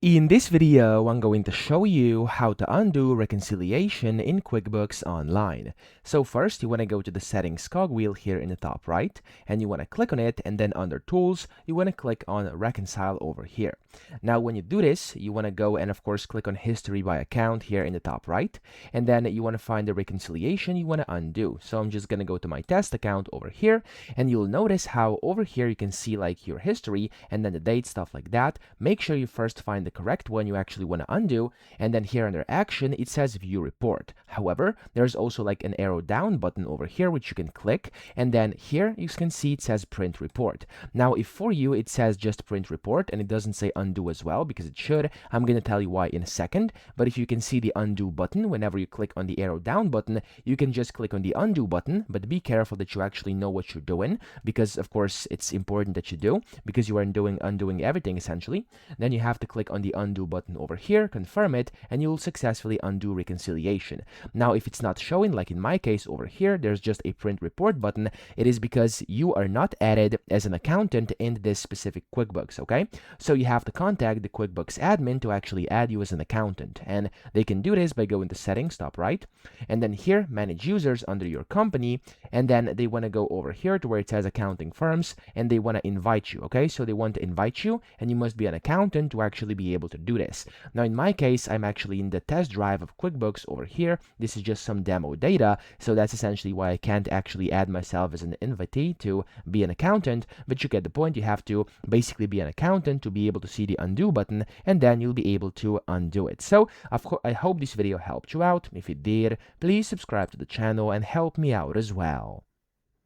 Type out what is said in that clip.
In this video, I'm going to show you how to undo reconciliation in QuickBooks Online. So first, you want to go to the settings cogwheel here in the top right, and you want to click on it, and then under tools, you want to click on reconcile over here. Now, when you do this, you want to go and of course click on history by account here in the top right, and then you want to find the reconciliation you want to undo. So I'm just going to go to my test account over here, and you'll notice how over here you can see like your history and then the date, stuff like that. Make sure you first find the correct one you actually want to undo, and then here under action it says view report. However, there's also like an arrow down button over here which you can click, and then here you can see it says print report. Now if for you it says just print report and it doesn't say undo as well, because it should, I'm going to tell you why in a second. But if you can see the undo button, whenever you click on the arrow down button, you can just click on the undo button, but be careful that you actually know what you're doing, because of course it's important that you do, because you are undoing everything essentially. Then you have to click on the undo button over here, confirm it, and you will successfully undo reconciliation. Now if it's not showing, like in my case over here, there's just a print report button, it is because you are not added as an accountant in this specific QuickBooks, okay? So you have to contact the QuickBooks admin to actually add you as an accountant, and they can do this by going to settings, top right, and then here, manage users under your company, and then they want to go over here to where it says accounting firms, and they want to invite you, okay? So they want to invite you, and you must be an accountant to actually be able to do this. Now in my case, I'm actually in the test drive of QuickBooks over here. This is just some demo data, so that's essentially why I can't actually add myself as an invitee to be an accountant, but you get the point. You have to basically be an accountant to be able to see the undo button, and then you'll be able to undo it. So of course, I hope this video helped you out. If it did, please subscribe to the channel and help me out as well.